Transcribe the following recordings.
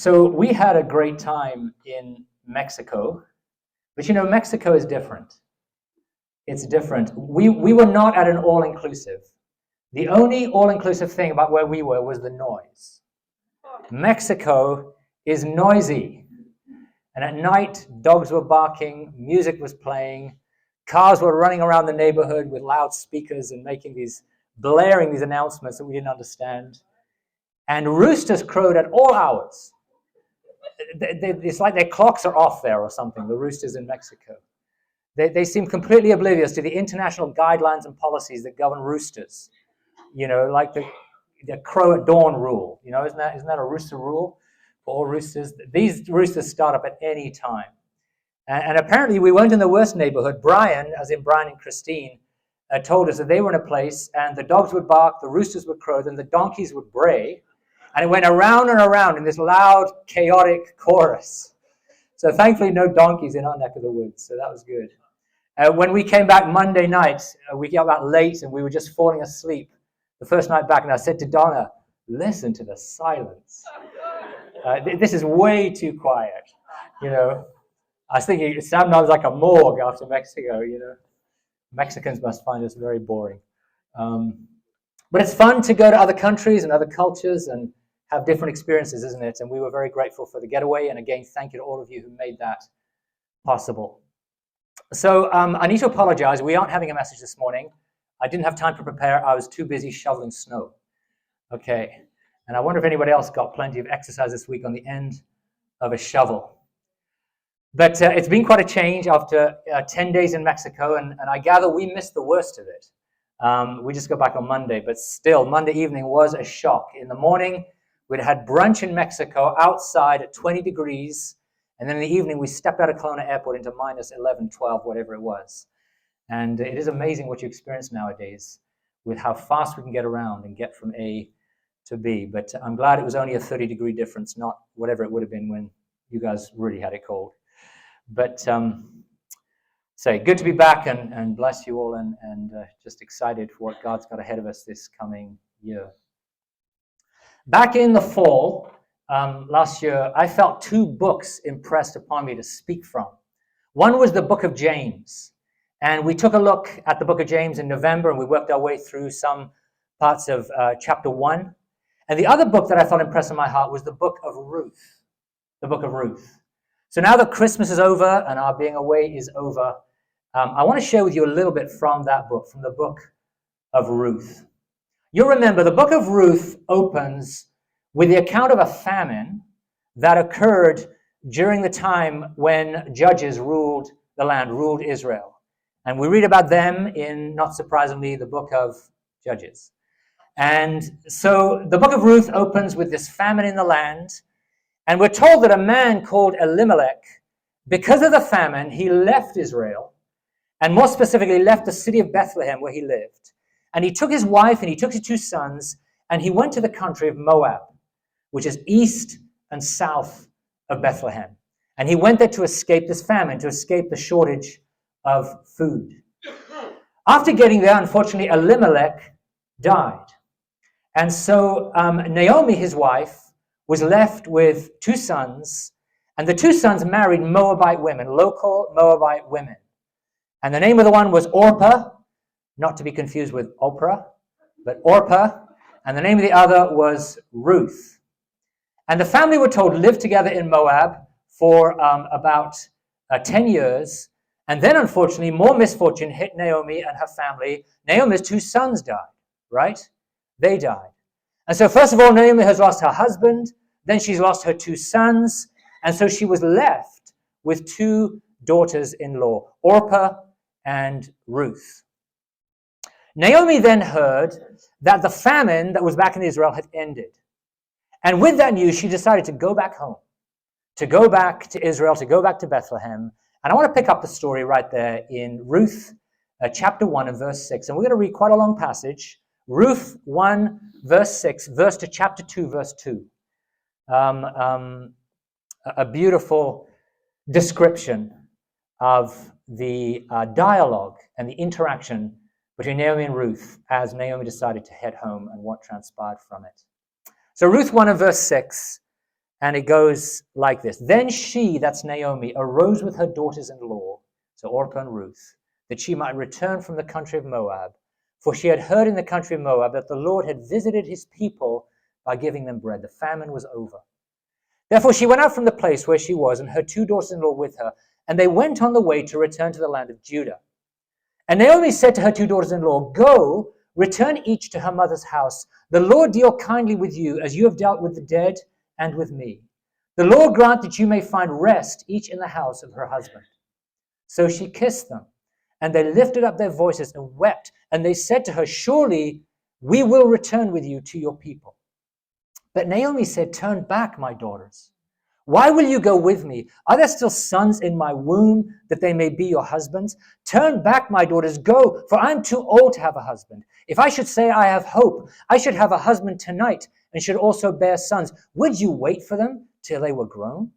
So we had a great time in Mexico, but Mexico is different. It's different. We were not at an all-inclusive. The only all-inclusive thing about where we were was the noise. Mexico is noisy. And at night, dogs were barking, music was playing, cars were running around the neighborhood with loudspeakers and blaring these announcements that we didn't understand. And roosters crowed at all hours. It's like their clocks are off there or something, the roosters in Mexico. They seem completely oblivious to the international guidelines and policies that govern roosters. Like the crow at dawn rule. Isn't that a rooster rule for all roosters? These roosters start up at any time. And apparently we weren't in the worst neighborhood. Brian, as in Brian and Christine, told us that they were in a place and the dogs would bark, the roosters would crow, then the donkeys would bray. And it went around and around in this loud, chaotic chorus. So thankfully, no donkeys in our neck of the woods, so that was good. When we came back Monday night, we got back late and we were just falling asleep the first night back. And I said to Donna, listen to the silence. This is way too quiet. I was thinking it sounds like a morgue after Mexico, Mexicans must find us very boring. But it's fun to go to other countries and other cultures and have different experiences, isn't it? And we were very grateful for the getaway. And again, thank you to all of you who made that possible. So I need to apologize. We aren't having a message this morning. I didn't have time to prepare. I was too busy shoveling snow. Okay. And I wonder if anybody else got plenty of exercise this week on the end of a shovel. But it's been quite a change after 10 days in Mexico. And I gather we missed the worst of it. We just got back on Monday. But still, Monday evening was a shock. In the morning, we'd had brunch in Mexico outside at 20 degrees. And then in the evening, we stepped out of Kelowna Airport into minus 11, 12, whatever it was. And it is amazing what you experience nowadays with how fast we can get around and get from A to B. But I'm glad it was only a 30-degree difference, not whatever it would have been when you guys really had it cold. But good to be back and bless you all and just excited for what God's got ahead of us this coming year. Back in the fall, last year, I felt two books impressed upon me to speak from. One was the book of James. And we took a look at the book of James in November, and we worked our way through some parts of chapter 1. And the other book that I felt impressed in my heart was the book of Ruth. The book of Ruth. So now that Christmas is over and our being away is over, I want to share with you a little bit from that book, from the book of Ruth. You'll remember the book of Ruth opens with the account of a famine that occurred during the time when judges ruled the land, ruled Israel. And we read about them in, not surprisingly, the book of Judges. And so the book of Ruth opens with this famine in the land. And we're told that a man called Elimelech, because of the famine, he left Israel, and more specifically left the city of Bethlehem where he lived. And he took his wife and he took his 2 sons, and he went to the country of Moab, which is east and south of Bethlehem. And he went there to escape this famine, to escape the shortage of food. After getting there, unfortunately, Elimelech died. And so Naomi, his wife, was left with 2 sons, and the 2 sons married Moabite women, local Moabite women. And the name of the one was Orpah, not to be confused with Oprah, but Orpah, and the name of the other was Ruth. And the family, we're told, lived together in Moab for about 10 years. And then, unfortunately, more misfortune hit Naomi and her family. Naomi's 2 sons died, right? They died. And so, first of all, Naomi has lost her husband. Then she's lost her 2 sons. And so she was left with 2 daughters-in-law, Orpah and Ruth. Naomi then heard that the famine that was back in Israel had ended. And with that news, she decided to go back home, to go back to Israel, to go back to Bethlehem. And I want to pick up the story right there in Ruth chapter 1 and verse 6. And we're going to read quite a long passage. Ruth 1 verse 6, verse to chapter 2 verse 2. A beautiful description of the dialogue and the interaction between Naomi and Ruth as Naomi decided to head home and what transpired from it. So Ruth 1 and verse 6, And it goes like this. Then she, that's Naomi, arose with her daughters-in-law, so Orpah and Ruth, that she might return from the country of Moab. For she had heard in the country of Moab that the Lord had visited his people by giving them bread. The famine was over. Therefore she went out from the place where she was, and her 2 daughters-in-law with her, and they went on the way to return to the land of Judah. And Naomi said to her 2 daughters-in-law, Go, return each to her mother's house. The Lord deal kindly with you, as you have dealt with the dead and with me. The Lord grant that you may find rest, each in the house of her husband. So she kissed them, and they lifted up their voices and wept. And they said to her, Surely we will return with you to your people. But Naomi said, Turn back, my daughters. Why will you go with me? Are there still sons in my womb that they may be your husbands? Turn back, my daughters, go, for I am too old to have a husband. If I should say I have hope, I should have a husband tonight and should also bear sons. Would you wait for them till they were grown?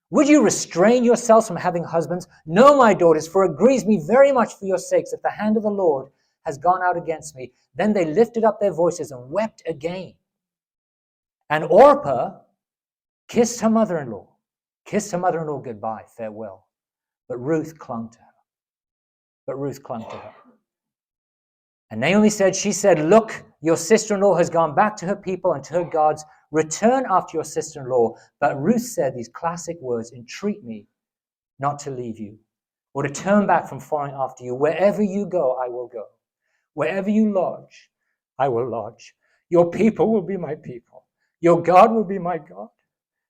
Would you restrain yourselves from having husbands? No, my daughters, for it grieves me very much for your sakes that the hand of the Lord has gone out against me. Then they lifted up their voices and wept again. And Orpah kissed her mother-in-law goodbye, farewell. But Ruth clung to her. And Naomi said, Look, your sister-in-law has gone back to her people and to her gods. Return after your sister-in-law. But Ruth said these classic words, Entreat me not to leave you, or to turn back from following after you. Wherever you go, I will go. Wherever you lodge, I will lodge. Your people will be my people. Your God will be my God.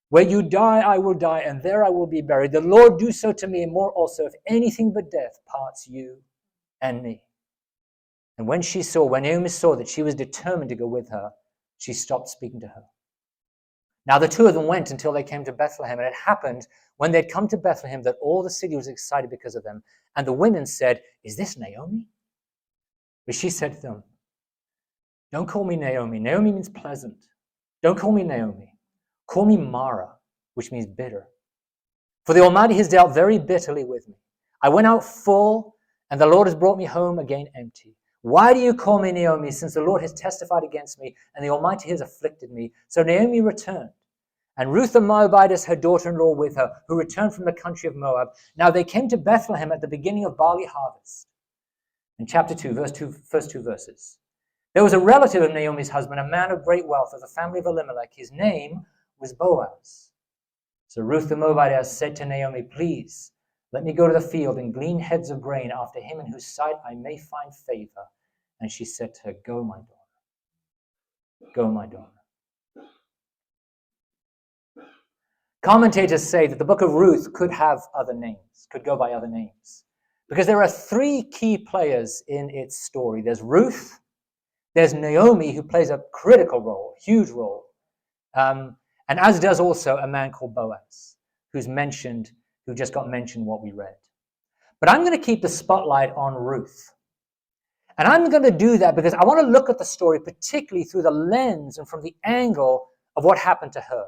Where you die, I will die, and there I will be buried. The Lord do so to me, and more also, if anything but death parts you and me. And when Naomi saw that she was determined to go with her, she stopped speaking to her. Now the 2 of them went until they came to Bethlehem, and it happened when they'd come to Bethlehem that all the city was excited because of them. And the women said, Is this Naomi? But she said to them, Don't call me Naomi. Naomi means pleasant. Don't call me Naomi. Call me Mara, which means bitter. For the Almighty has dealt very bitterly with me. I went out full, and the Lord has brought me home again empty. Why do you call me Naomi, since the Lord has testified against me, and the Almighty has afflicted me? So Naomi returned, and Ruth the Moabitess, her daughter-in-law, with her, who returned from the country of Moab. Now they came to Bethlehem at the beginning of barley harvest. In chapter 2, first 2 verses. There was a relative of Naomi's husband, a man of great wealth of the family of Elimelech. His name was Boaz. So Ruth the Moabitess said to Naomi, Please, let me go to the field and glean heads of grain after him in whose sight I may find favor. And she said to her, Go, my daughter. Go, my daughter. Commentators say that the book of Ruth could have other names, could go by other names, because there are 3 key players in its story. There's Ruth, there's Naomi, who plays a critical role, huge role, and as does also a man called Boaz, who just got mentioned what we read. But I'm going to keep the spotlight on Ruth. And I'm going to do that because I want to look at the story particularly through the lens and from the angle of what happened to her.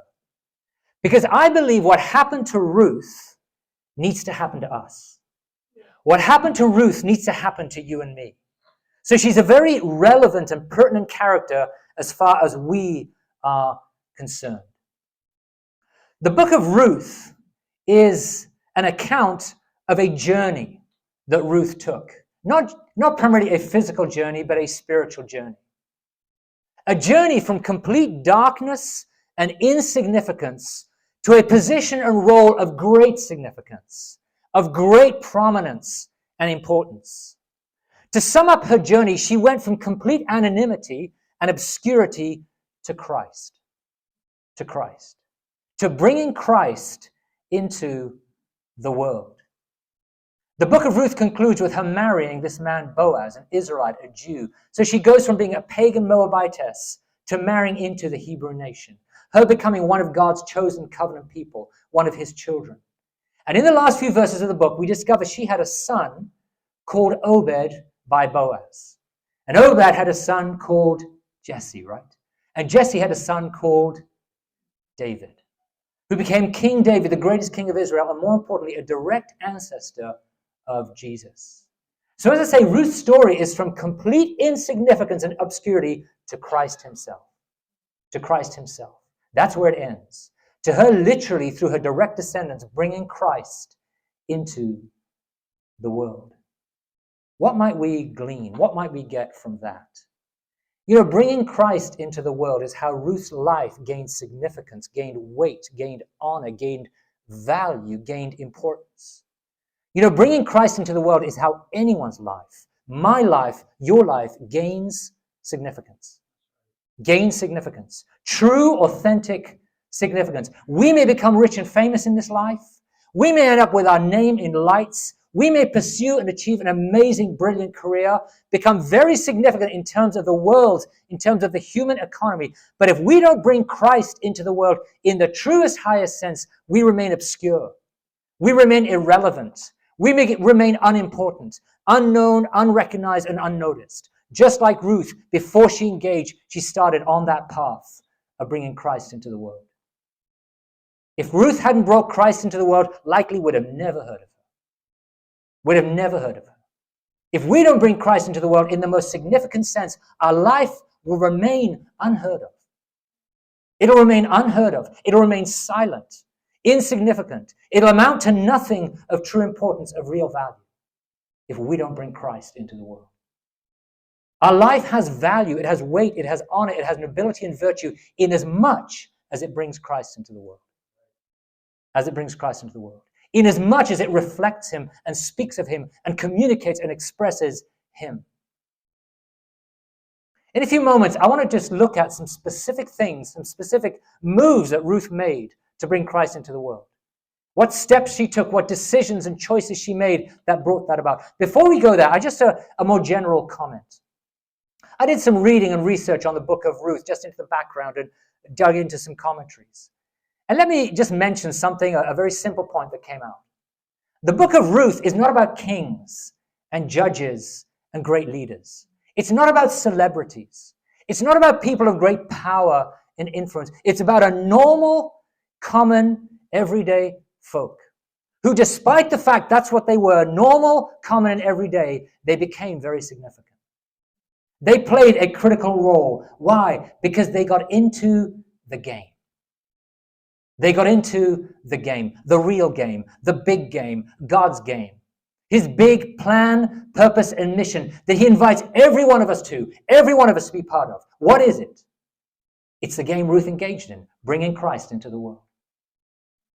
Because I believe what happened to Ruth needs to happen to us. What happened to Ruth needs to happen to you and me. So she's a very relevant and pertinent character as far as we are concerned. The book of Ruth is an account of a journey that Ruth took. Not primarily a physical journey, but a spiritual journey. A journey from complete darkness and insignificance to a position and role of great significance, of great prominence and importance. To sum up her journey, she went from complete anonymity and obscurity to Christ. To bringing Christ into the world. The book of Ruth concludes with her marrying this man Boaz, an Israelite, a Jew. So she goes from being a pagan Moabitess to marrying into the Hebrew nation. Her becoming one of God's chosen covenant people, one of his children. And in the last few verses of the book, we discover she had a son called Obed by Boaz. And Obed had a son called Jesse, right? And Jesse had a son called David, who became King David, the greatest king of Israel, and more importantly, a direct ancestor of Jesus. So as I say, Ruth's story is from complete insignificance and obscurity to Christ himself. To Christ himself. That's where it ends. To her, literally, through her direct descendants, bringing Christ into the world. What might we glean? What might we get from that? You know, bringing Christ into the world is how Ruth's life gained significance, gained weight, gained honor, gained value, gained importance. You know, bringing Christ into the world is how anyone's life, my life, your life, gains significance. Gains significance. True, authentic significance. We may become rich and famous in this life. We may end up with our name in lights. We may pursue and achieve an amazing, brilliant career, become very significant in terms of the world, in terms of the human economy. But if we don't bring Christ into the world in the truest, highest sense, we remain obscure. We remain irrelevant. We may remain unimportant, unknown, unrecognized, and unnoticed. Just like Ruth, before she engaged, she started on that path of bringing Christ into the world. If Ruth hadn't brought Christ into the world, likely would have never heard of her. Would have never heard of her. If we don't bring Christ into the world in the most significant sense, our life will remain unheard of. It'll remain unheard of. It'll remain silent, insignificant. It'll amount to nothing of true importance, of real value, if we don't bring Christ into the world. Our life has value, it has weight, it has honor, it has nobility and virtue in as much as it brings Christ into the world. As it brings Christ into the world. In as much as it reflects him and speaks of him and communicates and expresses him. In a few moments, I want to just look at some specific things, some specific moves that Ruth made to bring Christ into the world. What steps she took, what decisions and choices she made that brought that about. Before we go there, I just a more general comment. I did some reading and research on the book of Ruth, just into the background, and dug into some commentaries. And let me just mention something, a very simple point that came out. The book of Ruth is not about kings and judges and great leaders. It's not about celebrities. It's not about people of great power and influence. It's about a normal, common, everyday folk who, despite the fact that's what they were, normal, common, and everyday, they became very significant. They played a critical role. Why? Because they got into the game. They got into the game, the real game, the big game, God's game. His big plan, purpose, and mission that he invites every one of us to be part of. What is it? It's the game Ruth engaged in, bringing Christ into the world.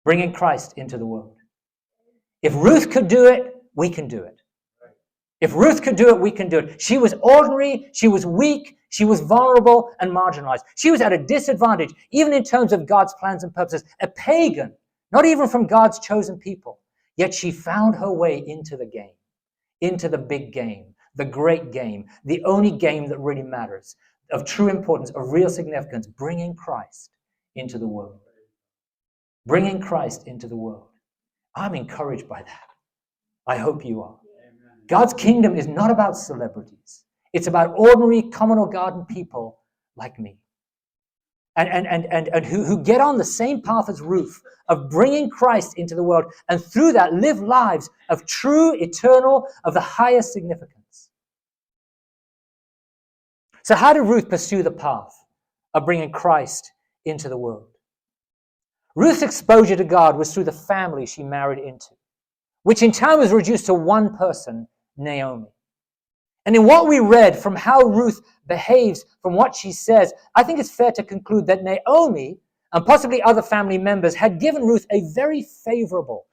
Bringing Christ into the world. If Ruth could do it, we can do it. If Ruth could do it, we can do it. She was ordinary, she was weak, she was vulnerable and marginalized. She was at a disadvantage, even in terms of God's plans and purposes. A pagan, not even from God's chosen people. Yet she found her way into the game, into the big game, the great game, the only game that really matters, of true importance, of real significance, bringing Christ into the world. Bringing Christ into the world. I'm encouraged by that. I hope you are. God's kingdom is not about celebrities. It's about ordinary, common or garden people like me. And who get on the same path as Ruth of bringing Christ into the world, and through that live lives of true, eternal, of the highest significance. So how did Ruth pursue the path of bringing Christ into the world? Ruth's exposure to God was through the family she married into, which in time was reduced to one person, Naomi. And in what we read from how Ruth behaves, from what she says, I think it's fair to conclude that Naomi and possibly other family members had given Ruth a very favorable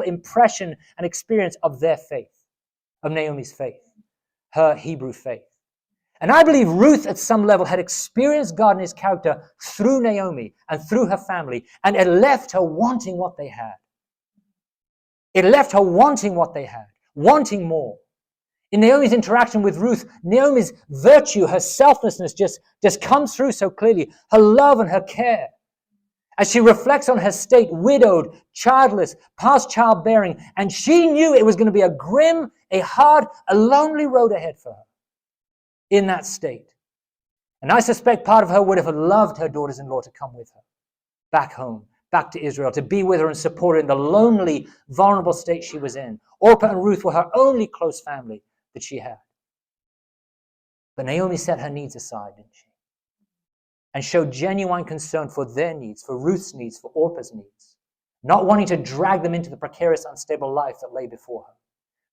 impression and experience of their faith, of Naomi's faith, her Hebrew faith. And I believe Ruth at some level had experienced God and his character through Naomi and through her family, and it left her wanting what they had. It left her wanting what they had, wanting more. In Naomi's interaction with Ruth, Naomi's virtue, her selflessness just comes through so clearly. Her love and her care. As she reflects on her state, widowed, childless, past childbearing, and she knew it was going to be a grim, a hard, a lonely road ahead for her in that state. And I suspect part of her would have loved her daughters-in-law to come with her back home, back to Israel, to be with her and support her in the lonely, vulnerable state she was in. Orpah and Ruth were her only close family that she had. But Naomi set her needs aside, didn't she? and showed genuine concern for their needs, for Ruth's needs, for Orpah's needs, not wanting to drag them into the precarious, unstable life that lay before her,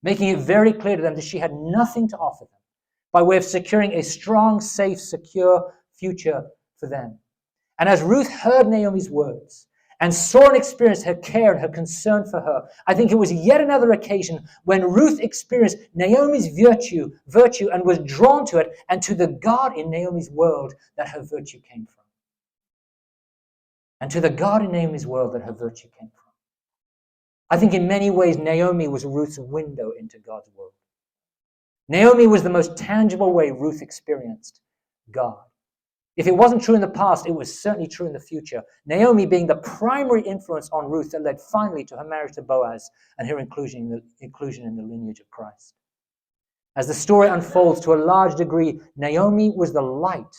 making it very clear to them that she had nothing to offer them by way of securing a strong, safe, secure future for them. And as Ruth heard Naomi's words and saw and experienced her care and her concern for her, I think it was yet another occasion when Ruth experienced Naomi's virtue and was drawn to it and to the God in Naomi's world that her virtue came from. And to the God in Naomi's world that her virtue came from. I think in many ways Naomi was Ruth's window into God's world. Naomi was the most tangible way Ruth experienced God. If it wasn't true in the past, it was certainly true in the future. Naomi being the primary influence on Ruth that led finally to her marriage to Boaz and her inclusion in the lineage of Christ. As the story unfolds to a large degree, Naomi was the light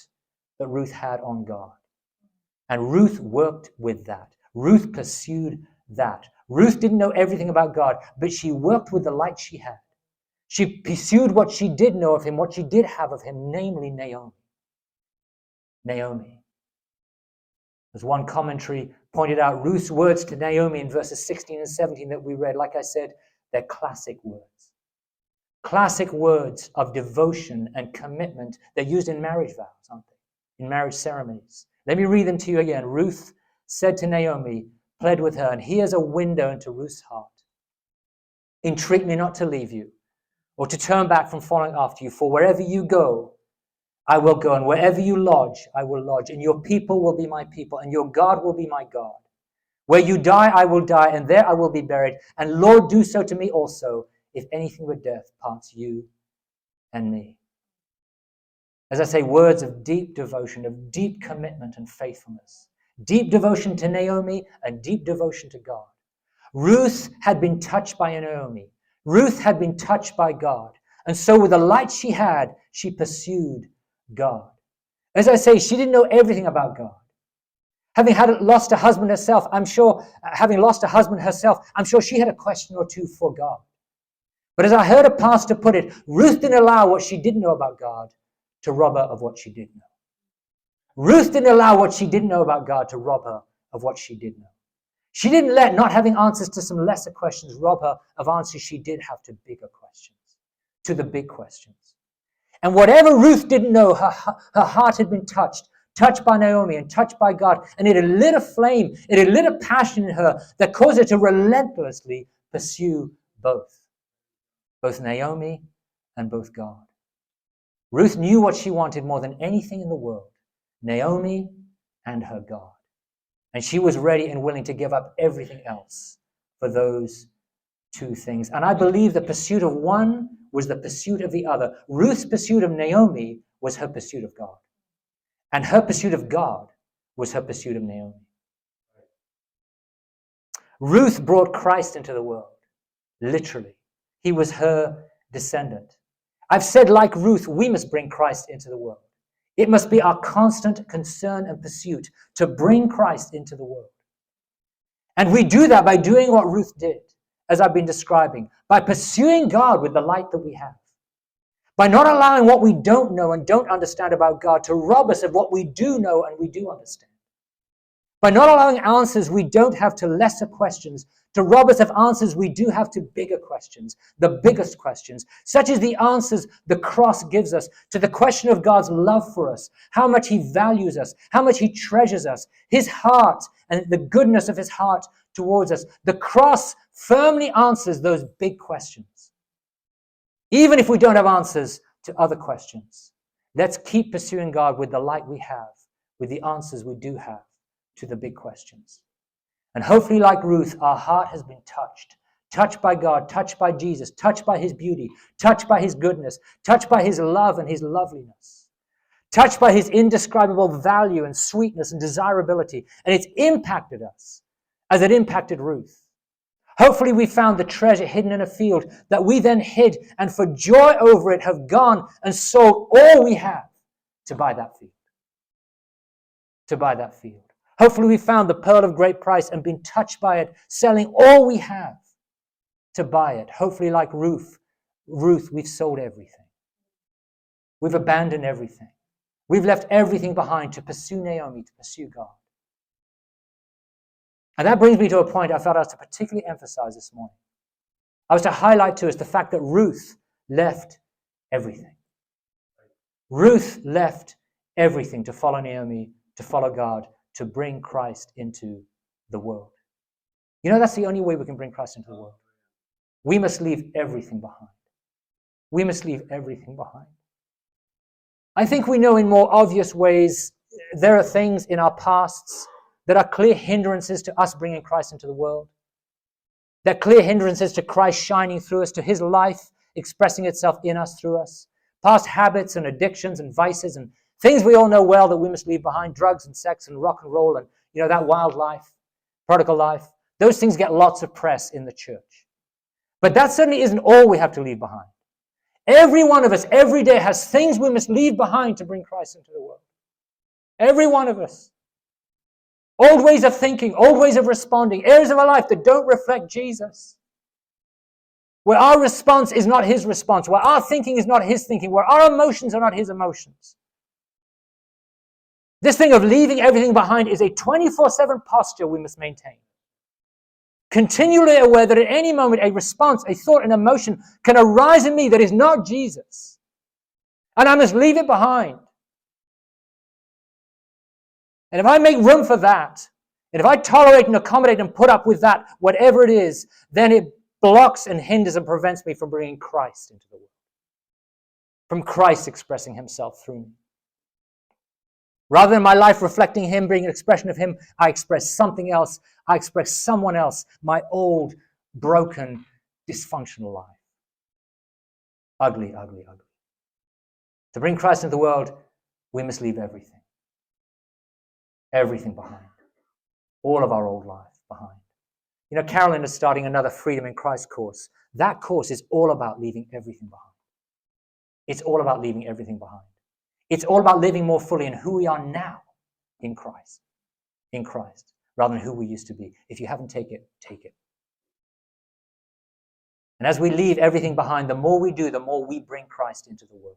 that Ruth had on God. And Ruth worked with that. Ruth pursued that. Ruth didn't know everything about God, but she worked with the light she had. She pursued what she did know of him, what she did have of him, namely Naomi. Naomi. As one commentary pointed out, Ruth's words to Naomi in verses 16 and 17 that we read, like I said, they're classic words. Classic words of devotion and commitment. They're used in marriage vows, aren't they? In marriage ceremonies. Let me read them to you again. Ruth said to Naomi, pled with her, and here's a window into Ruth's heart. Entreat me not to leave you, or to turn back from following after you, for wherever you go, I will go, and wherever you lodge, I will lodge, and your people will be my people, and your God will be my God. Where you die, I will die, and there I will be buried. And Lord, do so to me also, if anything but death parts you and me. As I say, words of deep devotion, of deep commitment and faithfulness. Deep devotion to Naomi and deep devotion to God. Ruth had been touched by Naomi. Ruth had been touched by God. And so with the light she had, she pursued God. As I say, she didn't know everything about God. Having lost a husband herself, I'm sure she had a question or two for God. But as I heard a pastor put it, Ruth didn't allow what she didn't know about God to rob her of what she did know. Ruth didn't allow what she didn't know about God to rob her of what she did know. She didn't let not having answers to some lesser questions rob her of answers she did have to bigger questions, to the big questions. And whatever Ruth didn't know, her heart had been touched by Naomi and touched by God. And it had lit a flame, it had lit a passion in her that caused her to relentlessly pursue both Naomi and both God. Ruth knew what she wanted more than anything in the world, Naomi and her God. And she was ready and willing to give up everything else for those two things. And I believe the pursuit of one was the pursuit of the other. Ruth's pursuit of Naomi was her pursuit of God. And her pursuit of God was her pursuit of Naomi. Ruth brought Christ into the world, literally. He was her descendant. I've said, like Ruth, we must bring Christ into the world. It must be our constant concern and pursuit to bring Christ into the world. And we do that by doing what Ruth did, as I've been describing, by pursuing God with the light that we have. By not allowing what we don't know and don't understand about God to rob us of what we do know and we do understand. By not allowing answers we don't have to lesser questions to rob us of answers we do have to bigger questions, the biggest questions, such as the answers the cross gives us to the question of God's love for us, how much he values us, how much he treasures us, his heart and the goodness of his heart towards us. The cross firmly answers those big questions. Even if we don't have answers to other questions, let's keep pursuing God with the light we have, with the answers we do have to the big questions. And hopefully, like Ruth, our heart has been touched by God, touched by Jesus, touched by his beauty, touched by his goodness, touched by his love and his loveliness, touched by his indescribable value and sweetness and desirability. And it's impacted us as it impacted Ruth. Hopefully we found the treasure hidden in a field that we then hid and for joy over it have gone and sold all we have to buy that field. To buy that field. Hopefully we found the pearl of great price and been touched by it, selling all we have to buy it. Hopefully like Ruth, we've sold everything. We've abandoned everything. We've left everything behind to pursue Naomi, to pursue God. And that brings me to a point I felt I was to particularly emphasize this morning. I was to highlight to us the fact that Ruth left everything. Ruth left everything to follow Naomi, to follow God, to bring Christ into the world. You know, that's the only way we can bring Christ into the world. We must leave everything behind. We must leave everything behind. I think we know in more obvious ways there are things in our pasts that are clear hindrances to us bringing Christ into the world. They're clear hindrances to Christ shining through us, to his life expressing itself in us, through us. Past habits and addictions and vices and things we all know well that we must leave behind, drugs and sex and rock and roll and, that wild life, prodigal life. Those things get lots of press in the church. But that certainly isn't all we have to leave behind. Every one of us, every day, has things we must leave behind to bring Christ into the world. Every one of us. Old ways of thinking, old ways of responding, areas of our life that don't reflect Jesus. Where our response is not his response, where our thinking is not his thinking, where our emotions are not his emotions. This thing of leaving everything behind is a 24/7 posture we must maintain. Continually aware that at any moment a response, a thought, an emotion can arise in me that is not Jesus. And I must leave it behind. And if I make room for that, and if I tolerate and accommodate and put up with that, whatever it is, then it blocks and hinders and prevents me from bringing Christ into the world. From Christ expressing himself through me. Rather than my life reflecting him, being an expression of him, I express something else. I express someone else, my old, broken, dysfunctional life. Ugly, ugly, ugly. To bring Christ into the world, we must leave everything. Everything behind. All of our old life behind. Carolyn is starting another Freedom in Christ course. That course is all about leaving everything behind. It's all about leaving everything behind. It's all about living more fully in who we are now in Christ. In Christ, rather than who we used to be. If you haven't taken it, take it. And as we leave everything behind, the more we do, the more we bring Christ into the world.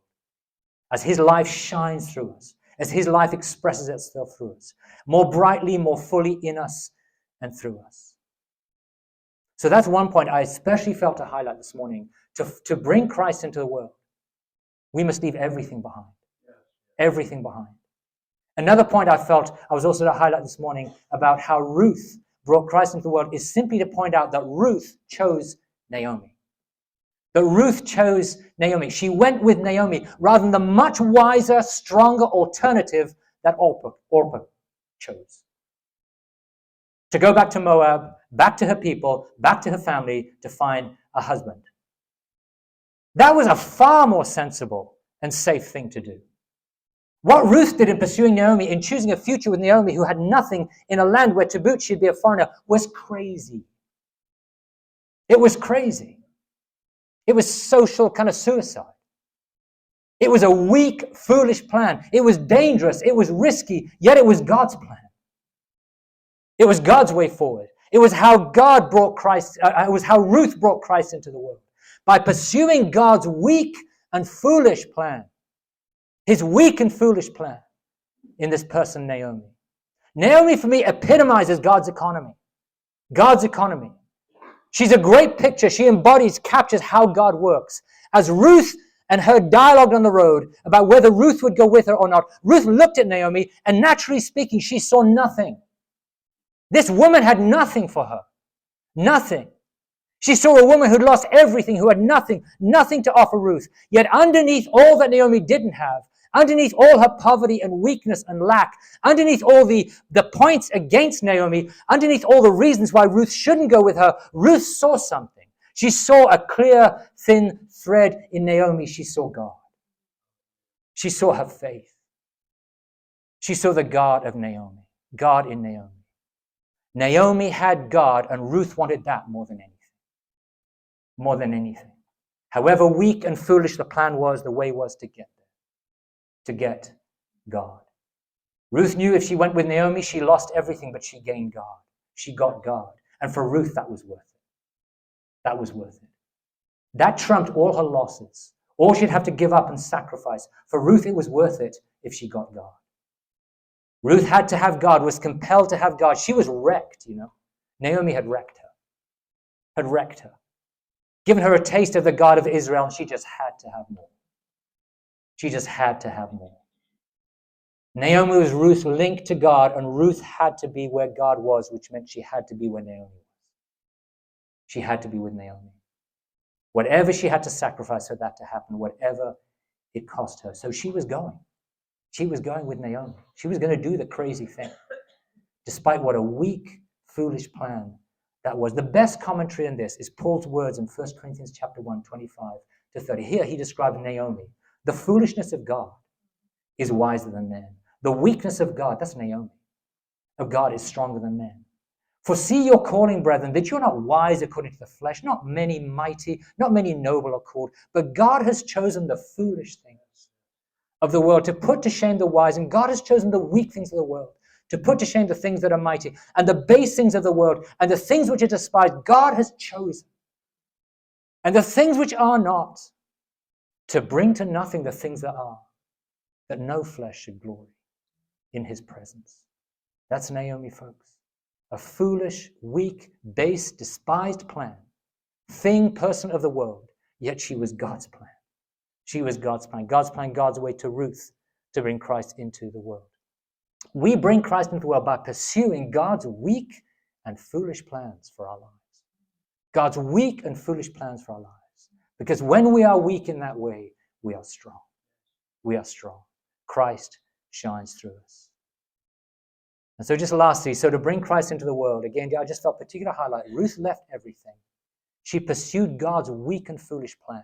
As his life shines through us, as his life expresses itself through us, more brightly, more fully in us and through us. So that's one point I especially felt to highlight this morning. To bring Christ into the world, we must leave everything behind. Everything behind. Another point I felt I was also to highlight this morning about how Ruth brought Christ into the world is simply to point out that Ruth chose Naomi. That Ruth chose Naomi. She went with Naomi rather than the much wiser, stronger alternative that Orpah chose. To go back to Moab, back to her people, back to her family to find a husband. That was a far more sensible and safe thing to do. What Ruth did in pursuing Naomi, in choosing a future with Naomi, who had nothing in a land where to boot she'd be a foreigner, was crazy. It was crazy. It was social kind of suicide. It was a weak, foolish plan. It was dangerous. It was risky, yet it was God's plan. It was God's way forward. It was how God brought Christ, it was how Ruth brought Christ into the world. By pursuing God's weak and foolish plan. His weak and foolish plan in this person, Naomi. Naomi, for me, epitomizes God's economy. God's economy. She's a great picture. She embodies, captures how God works. As Ruth and her dialogued on the road about whether Ruth would go with her or not, Ruth looked at Naomi, and naturally speaking, she saw nothing. This woman had nothing for her. Nothing. She saw a woman who'd lost everything, who had nothing to offer Ruth. Yet underneath all that Naomi didn't have, underneath all her poverty and weakness and lack, underneath all the points against Naomi, underneath all the reasons why Ruth shouldn't go with her, Ruth saw something. She saw a clear, thin thread in Naomi. She saw God. She saw her faith. She saw the God of Naomi, God in Naomi. Naomi had God, and Ruth wanted that more than anything. More than anything. However weak and foolish the plan was, the way was to get there. To get God. Ruth knew if she went with Naomi, she lost everything, but she gained God. She got God. And for Ruth, that was worth it. That was worth it. That trumped all her losses. All she'd have to give up and sacrifice. For Ruth, it was worth it if she got God. Ruth had to have God, was compelled to have God. She was wrecked, you know. Naomi had wrecked her, given her a taste of the God of Israel, and she just had to have more. She just had to have more. Naomi was Ruth linked to God, and Ruth had to be where God was, which meant she had to be where Naomi was. She had to be with Naomi. Whatever she had to sacrifice for that to happen, whatever it cost her. So she was going. She was going with Naomi. She was going to do the crazy thing, despite what a weak, foolish plan that was. The best commentary on this is Paul's words in 1 Corinthians chapter 1, 25 to 30. Here he describes Naomi. The foolishness of God is wiser than men. The weakness of God, that's Naomi, of God is stronger than men. For see your calling, brethren, that you're not wise according to the flesh, not many mighty, not many noble are called, but God has chosen the foolish things of the world to put to shame the wise, and God has chosen the weak things of the world to put to shame the things that are mighty, and the base things of the world, and the things which are despised, God has chosen. And the things which are not, to bring to nothing the things that are, that no flesh should glory in his presence. That's Naomi, folks. A foolish, weak, base, despised plan. Thing, person of the world. Yet she was God's plan. She was God's plan. God's plan, God's way to Ruth to bring Christ into the world. We bring Christ into the world by pursuing God's weak and foolish plans for our lives. God's weak and foolish plans for our lives. Because when we are weak in that way, we are strong. We are strong. Christ shines through us. And so just lastly, so to bring Christ into the world, again, I just felt particular highlight. Ruth left everything. She pursued God's weak and foolish plan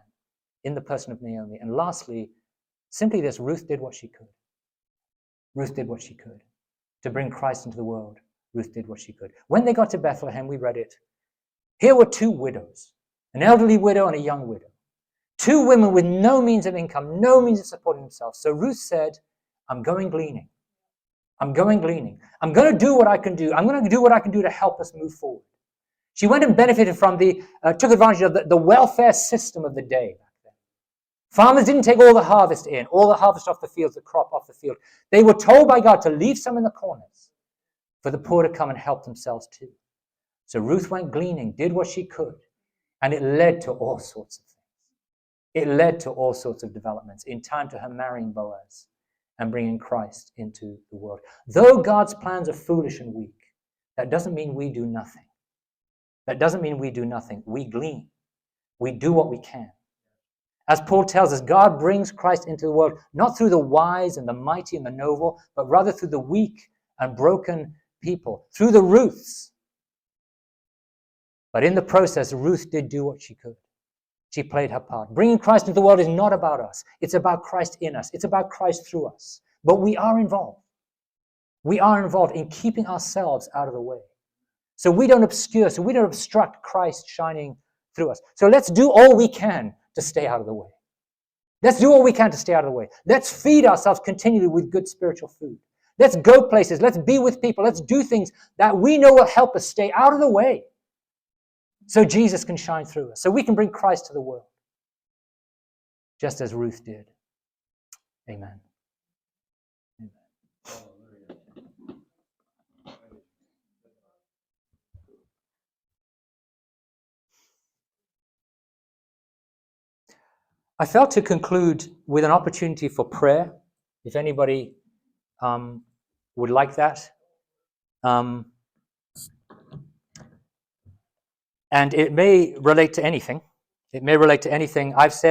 in the person of Naomi. And lastly, simply this, Ruth did what she could. Ruth did what she could. To bring Christ into the world, Ruth did what she could. When they got to Bethlehem, we read it. Here were two widows, an elderly widow and a young widow. Two women with no means of income, no means of supporting themselves. So Ruth said, I'm going gleaning. I'm going gleaning. I'm going to do what I can do. I'm going to do what I can do to help us move forward. She went and benefited from took advantage of the welfare system of the day back then. Farmers didn't take all the harvest in, all the harvest off the fields, the crop off the field. They were told by God to leave some in the corners for the poor to come and help themselves too. So Ruth went gleaning, did what she could, and it led to all sorts of things. It led to all sorts of developments in time to her marrying Boaz and bringing Christ into the world. Though God's plans are foolish and weak, that doesn't mean we do nothing. That doesn't mean we do nothing. We glean. We do what we can. As Paul tells us, God brings Christ into the world, not through the wise and the mighty and the noble, but rather through the weak and broken people, through the Ruths. But in the process, Ruth did do what she could. She played her part. Bringing Christ into the world is not about us. It's about Christ in us. It's about Christ through us. But we are involved. We are involved in keeping ourselves out of the way. So we don't obscure, so we don't obstruct Christ shining through us. So let's do all we can to stay out of the way. Let's do all we can to stay out of the way. Let's feed ourselves continually with good spiritual food. Let's go places. Let's be with people. Let's do things that we know will help us stay out of the way so Jesus can shine through us, so we can bring Christ to the world, just as Ruth did. Amen. I felt to conclude with an opportunity for prayer, if anybody would like that. And it may relate to anything. It may relate to anything I've said.